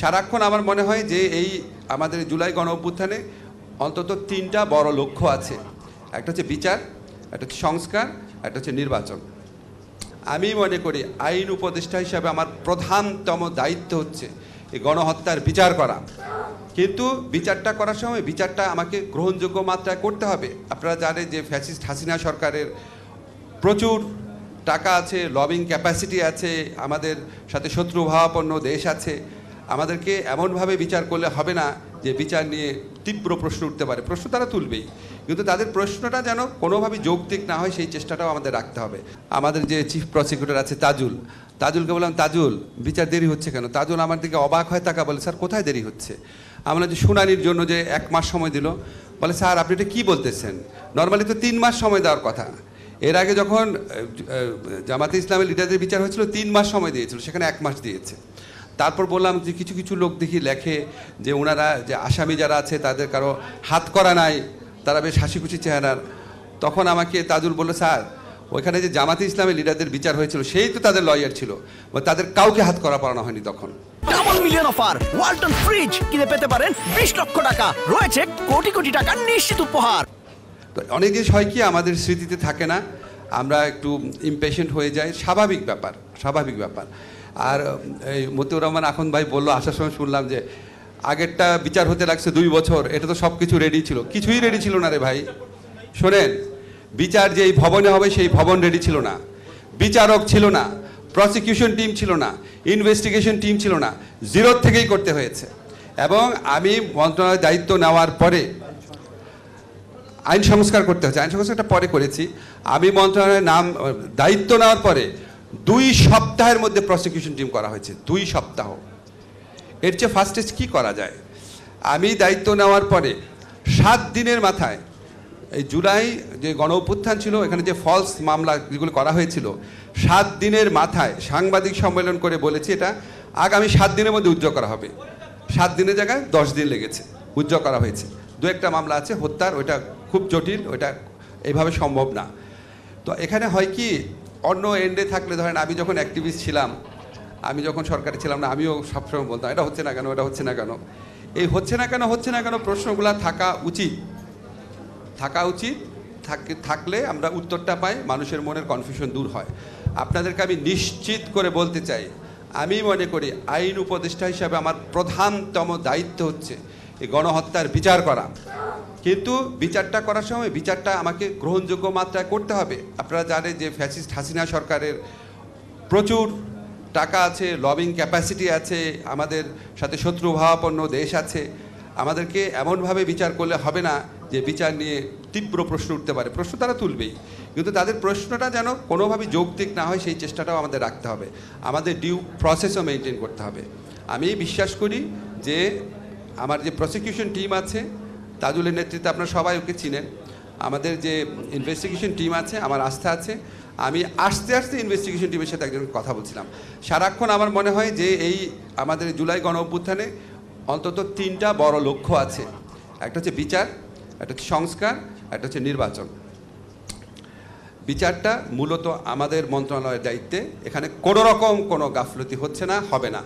সারাক্ষণ আমার মনে হয় যে এই আমাদের জুলাই গণ অভ্যুত্থানে অন্তত তিনটা বড় লক্ষ্য আছে। একটা হচ্ছে বিচার, একটা হচ্ছে সংস্কার, একটা হচ্ছে নির্বাচন। আমি মনে করি আইন উপদেষ্টা হিসাবে আমার প্রধানতম দায়িত্ব হচ্ছে এই গণহত্যার বিচার করা। কিন্তু বিচারটা করার সময় বিচারটা আমাকে গ্রহণযোগ্য মাত্রায় করতে হবে। আপনারা জানেন যে ফ্যাসিস্ট হাসিনা সরকারের প্রচুর টাকা আছে, লবিং ক্যাপাসিটি আছে, আমাদের সাথে শত্রুভাবাপন্ন দেশ আছে। আমাদেরকে এমনভাবে বিচার করলে হবে না যে বিচার নিয়ে তীব্র প্রশ্ন উঠতে পারে। প্রশ্ন তারা তুলবেই, কিন্তু তাদের প্রশ্নটা যেন কোনোভাবেই যৌক্তিক না হয় সেই চেষ্টাটাও আমাদের রাখতে হবে। আমাদের যে চিফ প্রসিকিউটর আছে তাজুলকে বললাম, তাজুল বিচার দেরি হচ্ছে কেন? তাজুল আমার দিকে অবাক হয় তাকা বলে, স্যার কোথায় দেরি হচ্ছে? আমরা যে শুনানির জন্য যে 1 মাস সময় দিল, বলে স্যার আপনি এটা কী বলতেছেন? নর্মালি তো 3 মাস সময় দেওয়ার কথা। এর আগে যখন জামাতে ইসলামের লিডারদের বিচার হয়েছিল 3 মাস সময় দিয়েছিল, সেখানে 1 মাস দিয়েছে। তারপর বললাম যে কিছু কিছু লোক দেখি লেখে যে ওনারা যে আসামি যারা আছে তাদের কারো হাত করা নাই, তারা বেশ হাসিখুশি চেহারার। তখন আমাকে তাজুল বলল, স্যার ওইখানে যে জামাতে ইসলামের লিডারদের বিচার হয়েছিল সেই তো তাদের লয়ার ছিল, তাদের কাউকে হাত করা পড়ানো হয়নি তখন। Double million offer Walton fridge কিনে পেতে পারেন 20 লক্ষ টাকা, রয়েছে কোটি কোটি টাকার নিশ্চিত উপহার। তো অনেক জিনিস হয় কি আমাদের স্মৃতিতে থাকে না, আমরা একটু ইমপেশেন্ট হয়ে যাই, স্বাভাবিক ব্যাপার। আর এই মতিউর রহমান আখন ভাই বললো, আসার সময় শুনলাম যে আগেরটা বিচার হতে লাগছে 2 বছর, এটা তো সব কিছু রেডি ছিল। কিছুই রেডি ছিল না রে ভাই। শোনেন, বিচার যে এই ভবনে হবে সেই ভবন রেডি ছিল না, বিচারক ছিল না, প্রসিকিউশন টিম ছিল না, ইনভেস্টিগেশন টিম ছিল না, জিরো থেকেই করতে হয়েছে। এবং আমি মন্ত্রণালয়ের দায়িত্ব নেওয়ার পরে আইন সংস্কার করতে হচ্ছে, আইন সংস্কারটা পরে করেছি। আমি মন্ত্রণালয়ের দায়িত্ব নেওয়ার পরে 2 সপ্তাহের মধ্যে প্রসিকিউশন টিম করা হয়েছে। 2 সপ্তাহ, এর চেয়ে ফাস্টেস্ট কী করা যায়? আমি দায়িত্ব নেওয়ার পরে 7 দিনের মাথায় এই জুলাই যে গণ অভ্যুত্থান ছিল, এখানে যে ফলস মামলা যেগুলো করা হয়েছিল, 7 দিনের মাথায় সাংবাদিক সম্মেলন করে বলেছি এটা আগামী 7 দিনের মধ্যে উজ্জ্বল করা হবে। 7 দিনের জায়গায় 10 দিন লেগেছে, উজ্জ্বল করা হয়েছে। 2-1টা মামলা আছে হত্যার, ওইটা খুব জটিল, ওইটা এইভাবে সম্ভব না। তো এখানে হয় কি, অন্য এন্ডে থাকলে ধরেন আমি যখন অ্যাক্টিভিস্ট ছিলাম, আমি যখন সরকারে ছিলাম না, আমিও সবসময় বলতাম এটা হচ্ছে না কেন, এটা হচ্ছে না কেন। এই হচ্ছে না কেন প্রশ্নগুলো থাকা উচিত। থাকলে আমরা উত্তরটা পাই, মানুষের মনের কনফিউশন দূর হয়। আপনাদেরকে আমি নিশ্চিত করে বলতে চাই, আমি মনে করি আইন উপদেষ্টা হিসাবে আমার প্রধানতম দায়িত্ব হচ্ছে এই গণহত্যার বিচার করা। কিন্তু বিচারটা করার সময় বিচারটা আমাকে গ্রহণযোগ্য মাত্রায় করতে হবে। আপনারা জানেন যে ফ্যাসিস্ট হাসিনা সরকারের প্রচুর টাকা আছে, লবিং ক্যাপাসিটি আছে, আমাদের সাথে শত্রুভাবাপন্ন দেশ আছে। আমাদেরকে এমনভাবে বিচার করলে হবে না যে বিচার নিয়ে তীব্র প্রশ্ন উঠতে পারে। প্রশ্ন তারা তুলবেই, কিন্তু তাদের প্রশ্নটা যেন কোনোভাবেই যৌক্তিক না হয় সেই চেষ্টাটাও আমাদের রাখতে হবে। আমাদের ডিউ প্রসেসও মেনটেন করতে হবে। আমি বিশ্বাস করি যে আমার যে প্রসিকিউশন টিম আছে, তাজুলের নেতৃত্বে আপনারা সবাই ওকে চিনেন, আমাদের যে ইনভেস্টিগেশন টিম আছে, আমার আস্থা আছে। আমি আস্তে ইনভেস্টিগেশন টিমের সাথে একজন কথা বলছিলাম। সারাক্ষণ আমার মনে হয় যে এই আমাদের জুলাই গণ অভ্যুত্থানে অন্তত 3টা বড় লক্ষ্য আছে। একটা হচ্ছে বিচার, একটা হচ্ছে সংস্কার, একটা হচ্ছে নির্বাচন। বিচারটা মূলত আমাদের মন্ত্রণালয়ের দায়িত্বে, এখানে কোনো রকম কোনো গাফলতি হচ্ছে না, হবে না।